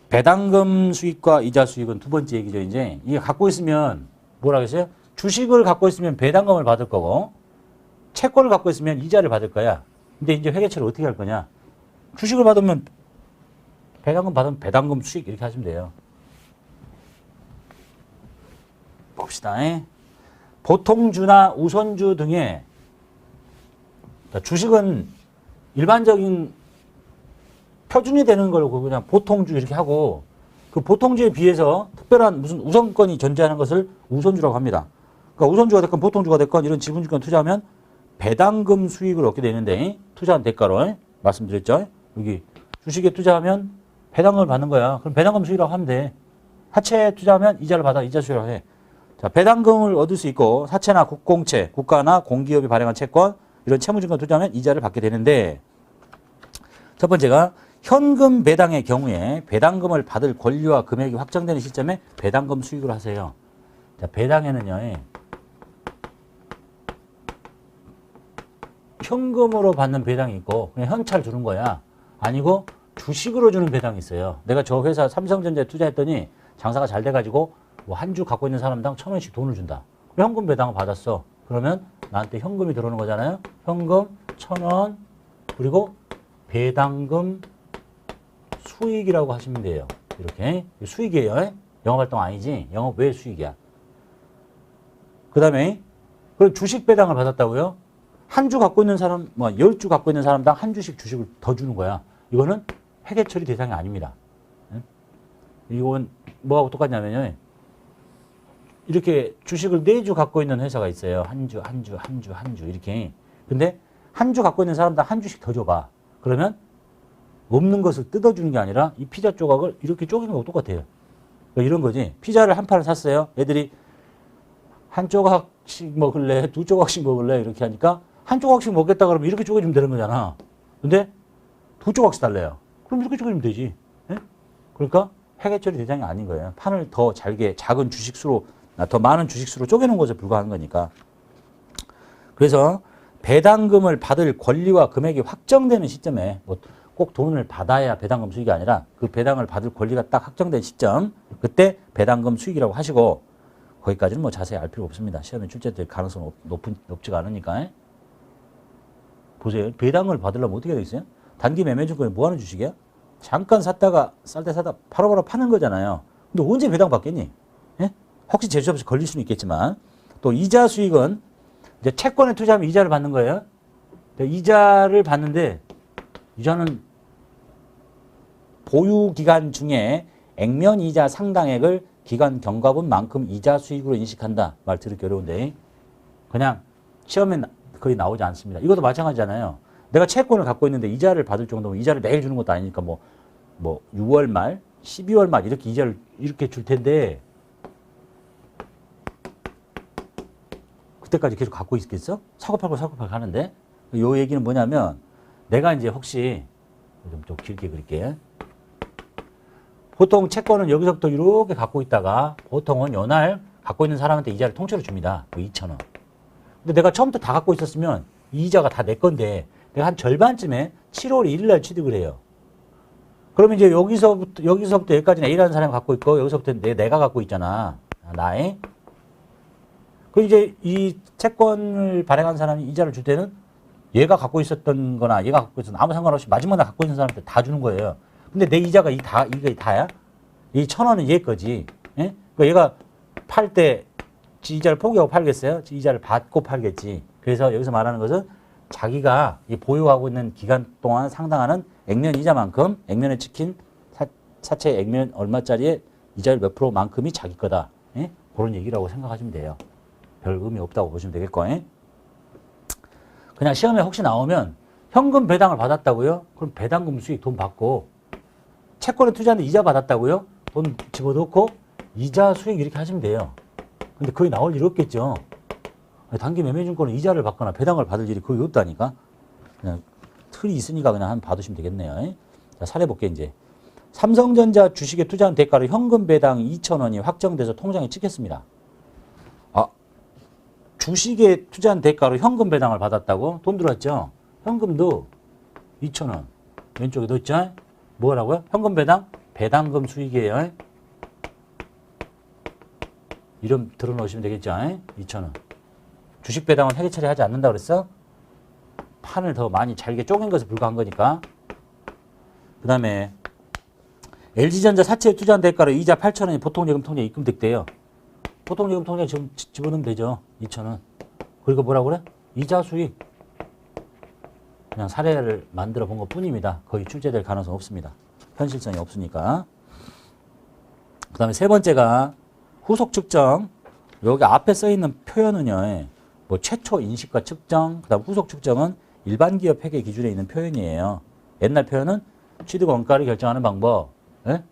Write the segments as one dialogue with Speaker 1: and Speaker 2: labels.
Speaker 1: 배당금 수익과 이자 수익은 두 번째 얘기죠. 이제 이게 갖고 있으면 뭐라 그랬어요? 주식을 갖고 있으면 배당금을 받을 거고 채권을 갖고 있으면 이자를 받을 거야. 근데 이제 회계처리 어떻게 할 거냐? 주식을 받으면 배당금 받으면 배당금 수익 이렇게 하시면 돼요. 봅시다. 보통주나 우선주 등의 주식은 일반적인 표준이 되는 걸 그냥 보통주 이렇게 하고 그 보통주에 비해서 특별한 무슨 우선권이 존재하는 것을 우선주라고 합니다. 그러니까 우선주가 됐건 보통주가 됐건 이런 지분주권 투자하면 배당금 수익을 얻게 되는데 투자한 대가로 말씀드렸죠. 여기 주식에 투자하면 배당금을 받는 거야. 그럼 배당금 수익이라고 하면 돼. 사채에 투자하면 이자를 받아 이자 수익이라고 해. 자, 배당금을 얻을 수 있고 사채나 국공채, 국가나 공기업이 발행한 채권 이런 채무증권 투자하면 이자를 받게 되는데 첫 번째가 현금 배당의 경우에 배당금을 받을 권리와 금액이 확정되는 시점에 배당금 수익을 하세요. 자, 배당에는요. 현금으로 받는 배당이 있고 그냥 현찰 주는 거야. 아니고 주식으로 주는 배당이 있어요. 내가 저 회사 삼성전자에 투자했더니 장사가 잘 돼가지고 뭐 한 주 갖고 있는 사람당 1,000원씩 돈을 준다. 현금 배당을 받았어. 그러면 나한테 현금이 들어오는 거잖아요. 현금 1,000원 그리고 배당금 수익이라고 하시면 돼요. 이렇게 수익이에요. 영업활동 아니지. 영업 외 수익이야. 그 다음에 그럼 주식 배당을 받았다고요? 한 주 갖고 있는 사람, 10주 갖고 있는 사람당 한 주씩 주식을 더 주는 거야. 이거는 회계처리 대상이 아닙니다. 이건 뭐하고 똑같냐면요. 이렇게 주식을 4주 갖고 있는 회사가 있어요. 한 주 이렇게. 근데 한 주 갖고 있는 사람당 한 주씩 더 줘봐. 그러면 없는 것을 뜯어주는 게 아니라 이 피자 조각을 이렇게 쪼개는 거하고 똑같아요. 그러니까 이런 거지. 피자를 한 판을 샀어요. 애들이 한 조각씩 먹을래? 2조각씩 먹을래? 이렇게 하니까 한 조각씩 먹겠다 그러면 이렇게 쪼개주면 되는 거잖아. 근데 2조각씩 달래요. 그럼 이렇게 쪼개주면 되지. 예? 그러니까 회계처리 대상이 아닌 거예요. 판을 더 잘게 작은 주식수로 더 많은 주식수로 쪼개는 것에 불과한 거니까. 그래서 배당금을 받을 권리와 금액이 확정되는 시점에 꼭 돈을 받아야 배당금 수익이 아니라 그 배당을 받을 권리가 딱 확정된 시점 그때 배당금 수익이라고 하시고 거기까지는 뭐 자세히 알 필요 없습니다. 시험에 출제될 가능성은 높지가 않으니까. 보세요. 배당을 받으려면 어떻게 되겠어요? 단기 매매증권이 뭐 하는 주식이야? 잠깐 샀다가 쌀 때 사다 바로바로 파는 거잖아요. 근데 언제 배당 받겠니? 예? 혹시 재수 없이 걸릴 수는 있겠지만 또 이자 수익은 이제 채권에 투자하면 이자를 받는 거예요. 이자를 받는데 이자는 보유 기간 중에 액면 이자 상당액을 기간 경과분만큼 이자 수익으로 인식한다. 말 들을기 어려운데 그냥 시험에 거의 나오지 않습니다. 이것도 마찬가지잖아요. 내가 채권을 갖고 있는데 이자를 받을 정도면 이자를 매일 주는 것도 아니니까 뭐 6월 말, 12월 말 이렇게 이자를 이렇게 줄 텐데 그때까지 계속 갖고 있겠어? 사고팔고 하는데 요 얘기는 뭐냐면 내가 이제 혹시 좀 길게 그릴게. 보통 채권은 여기서부터 이렇게 갖고 있다가 보통은 요날 갖고 있는 사람한테 이자를 통째로 줍니다. 2,000원. 근데 내가 처음부터 다 갖고 있었으면 이 이자가 다 내 건데 내가 한 절반쯤에 7월 1일 날 취득을 해요. 그러면 이제 여기서부터 여기까지는 A라는 사람이 갖고 있고 여기서부터 내가 갖고 있잖아. 나의. 그럼 이제 이 채권을 발행한 사람이 이자를 줄 때는 얘가 갖고 있었던 거나 얘가 갖고 있었던 아무 상관없이 마지막에 갖고 있는 사람한테 다 주는 거예요. 근데 내 이자가 이게 다야? 이 1,000원은 얘 거지. 예? 그러니까 얘가 팔 때 이자를 포기하고 팔겠어요? 이자를 받고 팔겠지. 그래서 여기서 말하는 것은 자기가 보유하고 있는 기간 동안 상당하는 액면 이자만큼 액면에 찍힌 사채 액면 얼마짜리의 이자율 몇 프로만큼이 자기 거다. 예? 그런 얘기라고 생각하시면 돼요. 별 의미 없다고 보시면 되겠고. 예? 그냥 시험에 혹시 나오면 현금 배당을 받았다고요? 그럼 배당금 수익 돈 받고 채권에 투자하는데 이자 받았다고요? 돈 집어넣고 이자 수익 이렇게 하시면 돼요. 근데 거의 나올 일 없겠죠. 단기 매매증권은 이자를 받거나 배당을 받을 일이 거의 없다니까. 그냥 틀이 있으니까 그냥 한번 받으시면 되겠네요. 자, 사례 볼게요, 이제. 삼성전자 주식에 투자한 대가로 현금 배당 2,000원이 확정돼서 통장에 찍혔습니다. 아, 주식에 투자한 대가로 현금 배당을 받았다고? 돈 들어왔죠? 현금도 2,000원. 왼쪽에 넣었죠? 뭐라고요? 현금 배당 배당금 수익이에요. 이름 들어 놓으시면 되겠죠. 2,000원. 주식 배당은 회계 처리하지 않는다 그랬어? 판을 더 많이 잘게 쪼갠 것에 불과한 거니까. 그 다음에 LG전자 사채에 투자한 대가로 이자 8,000원이 보통예금 통장에 입금됐대요. 보통예금 통장에 지금 집어넣으면 되죠. 2,000원. 그리고 뭐라고 그래? 이자 수익. 그냥 사례를 만들어 본 것 뿐입니다. 거의 출제될 가능성 없습니다. 현실성이 없으니까. 그 다음에 세 번째가 후속 측정. 여기 앞에 써 있는 표현은요, 뭐 최초 인식과 측정, 그 다음 후속 측정은 일반 기업 회계 기준에 있는 표현이에요. 옛날 표현은 취득 원가를 결정하는 방법, 그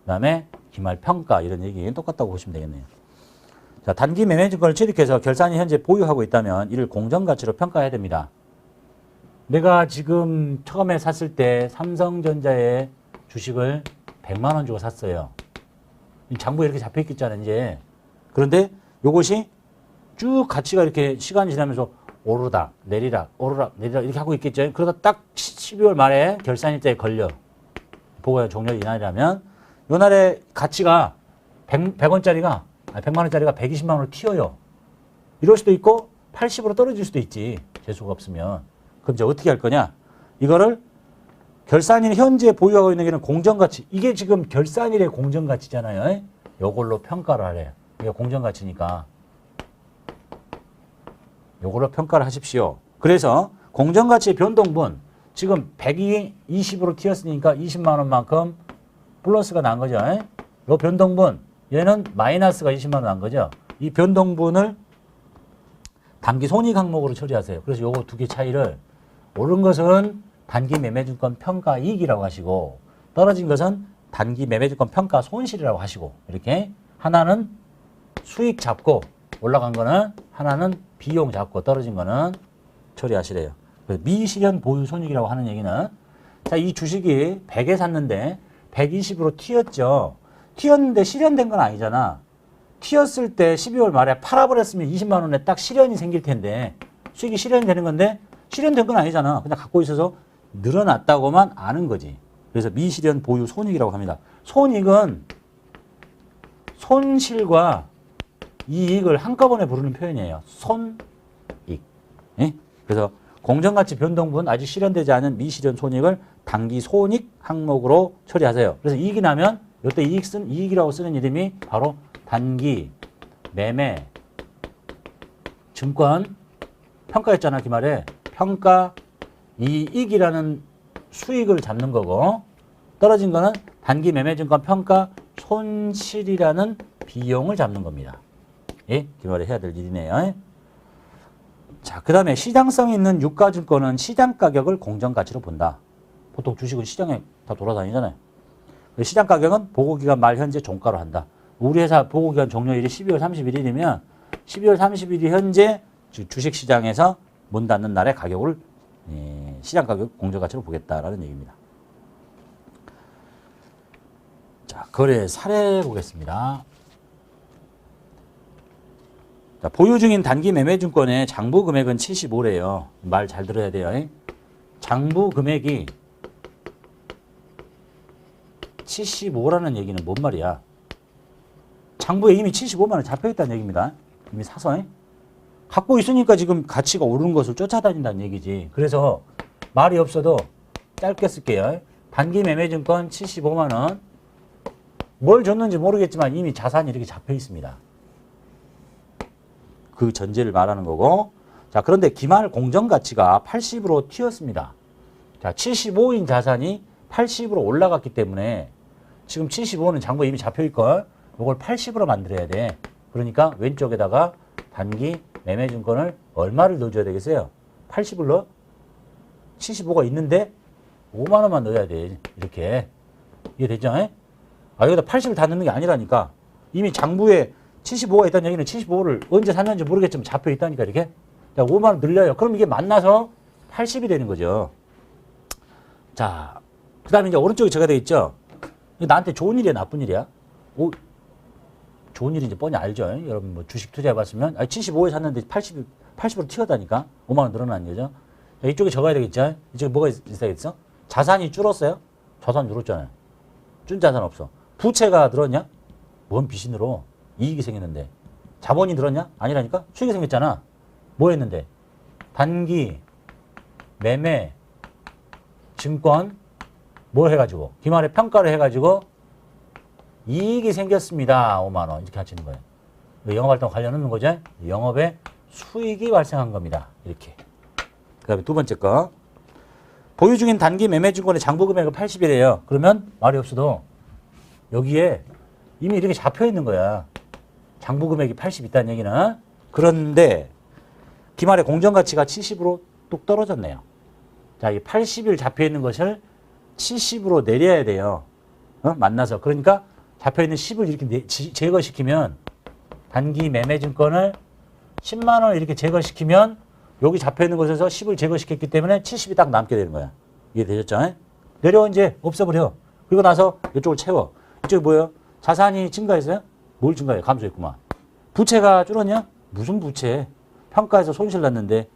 Speaker 1: 다음에 기말 평가 이런 얘기 똑같다고 보시면 되겠네요. 자, 단기 매매증권을 취득해서 결산이 현재 보유하고 있다면 이를 공정가치로 평가해야 됩니다. 내가 지금 처음에 샀을 때 삼성전자의 주식을 100만 원 주고 샀어요. 장부에 이렇게 잡혀 있겠잖아요, 이제. 그런데 이것이 쭉 가치가 이렇게 시간이 지나면서 오르락, 내리락, 오르락, 내리락 이렇게 하고 있겠죠. 그러다 딱 12월 말에 결산일자에 걸려. 보고의 종료 이날이라면 요 날의 가치가 100원짜리가, 100만 원짜리가 120만 원으로 튀어요. 이럴 수도 있고 80으로 떨어질 수도 있지. 재수가 없으면. 그럼 이제 어떻게 할 거냐? 이거를 결산일 현재 보유하고 있는 게는 공정가치. 이게 지금 결산일의 공정가치잖아요. 요걸로 평가를 하래요. 이게 공정가치니까. 요걸로 평가를 하십시오. 그래서 공정가치의 변동분. 지금 100이 20으로 튀었으니까 20만 원만큼 플러스가 난 거죠. 요 변동분. 얘는 마이너스가 20만 원 난 거죠. 이 변동분을 단기 손익 항목으로 처리하세요. 그래서 요거 두 개 차이를 오른 것은 단기 매매증권 평가 이익이라고 하시고 떨어진 것은 단기 매매증권 평가 손실이라고 하시고 이렇게 하나는 수익 잡고 올라간 거는 하나는 비용 잡고 떨어진 거는 처리하시래요. 미실현 보유 손익이라고 하는 얘기는 자, 이 주식이 100에 샀는데 120으로 튀었죠. 튀었는데 실현된 건 아니잖아. 튀었을 때 12월 말에 팔아버렸으면 20만 원에 딱 실현이 생길 텐데 수익이 실현이 되는 건데 실현된 건 아니잖아. 그냥 갖고 있어서 늘어났다고만 아는 거지. 그래서 미실현 보유 손익이라고 합니다. 손익은 손실과 이익을 한꺼번에 부르는 표현이에요. 손익. 예? 그래서 공정가치 변동분 아직 실현되지 않은 미실현 손익을 단기 손익 항목으로 처리하세요. 그래서 이익이 나면 이때 이익이라고 쓰는 이름이 바로 단기 매매 증권 평가였잖아. 그 말에 평가 이익이라는 수익을 잡는 거고 떨어진 거는 단기 매매증권 평가 손실이라는 비용을 잡는 겁니다. 예? 그 말에 해야 될 일이네요. 자, 그 다음에 시장성 있는 유가증권은 시장 가격을 공정가치로 본다. 보통 주식은 시장에 다 돌아다니잖아요. 시장 가격은 보고기간 말 현재 종가로 한다. 우리 회사 보고기간 종료일이 12월 31일이면 12월 30일이 현재 주식시장에서 문 닫는 날의 가격을 시장 가격 공정가치로 보겠다라는 얘기입니다. 자, 거래 사례 보겠습니다. 자, 보유 중인 단기 매매증권의 장부 금액은 75래요. 말 잘 들어야 돼요. 장부 금액이 75라는 얘기는 뭔 말이야? 장부에 이미 75만 원 잡혀있다는 얘기입니다. 이미 사서. 갖고 있으니까 지금 가치가 오르는 것을 쫓아다닌다는 얘기지. 그래서 말이 없어도 짧게 쓸게요. 단기 매매증권 75만 원. 뭘 줬는지 모르겠지만 이미 자산이 이렇게 잡혀 있습니다. 그 전제를 말하는 거고. 자, 그런데 기말 공정가치가 80으로 튀었습니다. 자, 75인 자산이 80으로 올라갔기 때문에 지금 75는 장부에 이미 잡혀 있걸. 이걸 80으로 만들어야 돼. 그러니까 왼쪽에다가 단기 매매증권을 얼마를 넣어줘야 되겠어요? 80을 넣어? 75가 있는데 5만 원만 넣어야 돼. 이렇게. 이해됐죠? 여기다 80을 다 넣는 게 아니라니까. 이미 장부에 75가 있다는 얘기는 75를 언제 샀는지 모르겠지만 잡혀 있다니까 이렇게. 자, 5만 원 늘려요. 그럼 이게 만나서 80이 되는 거죠. 자, 그 다음에 이제 오른쪽에 제가 되어 있죠? 나한테 좋은 일이야, 나쁜 일이야? 좋은 일인지 뻔히 알죠? 여러분 뭐 주식 투자해봤으면 75에 샀는데 80으로 튀었다니까 5만 원 늘어난 거죠. 이쪽에 적어야 되겠죠? 이쪽에 뭐가 있어야겠어? 자산이 줄었어요? 자산 줄었잖아요. 준자산 없어. 부채가 늘었냐? 뭔 빚이 늘어? 이익이 생겼는데. 자본이 늘었냐? 아니라니까? 수익이 생겼잖아. 뭐 했는데? 단기, 매매, 증권, 뭐 해가지고? 기말에 평가를 해가지고 이익이 생겼습니다. 5만 원. 이렇게 하시는 거예요. 영업활동 관련 없는 거죠? 영업에 수익이 발생한 겁니다. 이렇게. 그 다음에 두 번째 거. 보유 중인 단기 매매증권의 장부 금액은 80이래요. 그러면 말이 없어도 여기에 이미 이렇게 잡혀 있는 거야. 장부 금액이 80 있다는 얘기는. 그런데 기말에 공정가치가 70으로 뚝 떨어졌네요. 자, 이 80일 잡혀 있는 것을 70으로 내려야 돼요. 만나서. 그러니까 잡혀 있는 10을 이렇게 제거시키면 단기 매매증권을 10만 원을 이렇게 제거시키면 여기 잡혀 있는 곳에서 10을 제거시켰기 때문에 70이 딱 남게 되는 거야. 이해되셨죠? 내려와 이제 없애버려. 그리고 나서 이쪽을 채워. 이쪽이 뭐예요? 자산이 증가했어요? 뭘 증가해? 감소했구만. 부채가 줄었냐? 무슨 부채? 평가에서 손실 났는데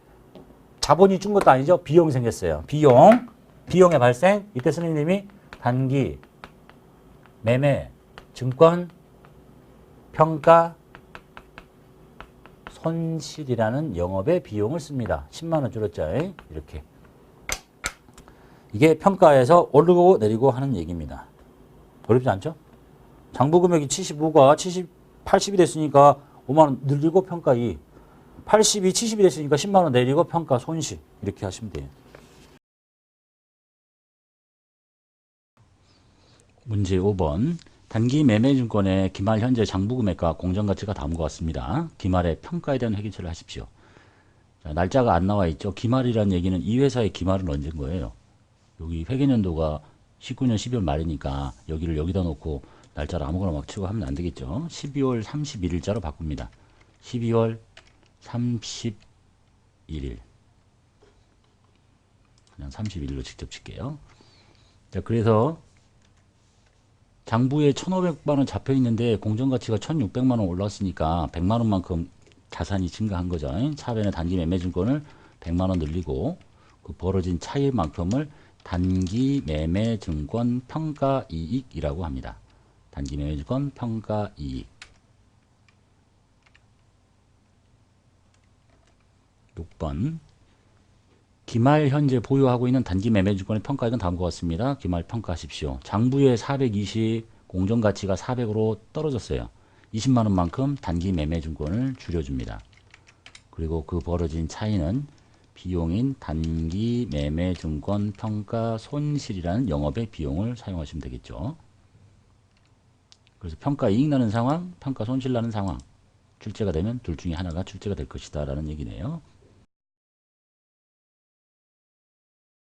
Speaker 1: 자본이 준 것도 아니죠? 비용이 생겼어요. 비용의 발생. 이때 선생님이 단기 매매 증권 평가 손실이라는 영업의 비용을 씁니다. 10만 원 줄었죠. 이렇게. 이게 평가에서 오르고 내리고 하는 얘기입니다. 어렵지 않죠? 장부 금액이 75가 80이 됐으니까 5만 원 늘리고 평가 2. 80이 70이 됐으니까 10만 원 내리고 평가 손실. 이렇게 하시면 돼요. 문제 5번. 단기 매매증권의 기말 현재 장부 금액과 공정가치가 다음과 같습니다. 기말의 평가에 대한 회계처리를 하십시오. 자, 날짜가 안 나와 있죠. 기말이라는 얘기는 이 회사의 기말은 언제인 거예요? 여기 회계년도가 19년 12월 말이니까 여기를 여기다 놓고 날짜를 아무거나 막 치고 하면 안 되겠죠. 12월 31일자로 바꿉니다. 12월 31일. 그냥 31일로 직접 칠게요. 자, 그래서 장부에 1,500만 원 잡혀 있는데 공정가치가 1,600만 원 올랐으니까 100만 원만큼 자산이 증가한 거죠. 차변에 단기 매매증권을 100만 원 늘리고 그 벌어진 차이만큼을 단기 매매증권 평가이익이라고 합니다. 단기 매매증권 평가이익. 6번. 기말 현재 보유하고 있는 단기 매매증권의 평가액은 다음과 같습니다. 기말 평가하십시오. 장부에 420, 공정가치가 400으로 떨어졌어요. 20만 원만큼 단기 매매증권을 줄여줍니다. 그리고 그 벌어진 차이는 비용인 단기 매매증권 평가 손실이라는 영업의 비용을 사용하시면 되겠죠. 그래서 평가 이익 나는 상황, 평가 손실 나는 상황. 출제가 되면 둘 중에 하나가 출제가 될 것이다 라는 얘기네요.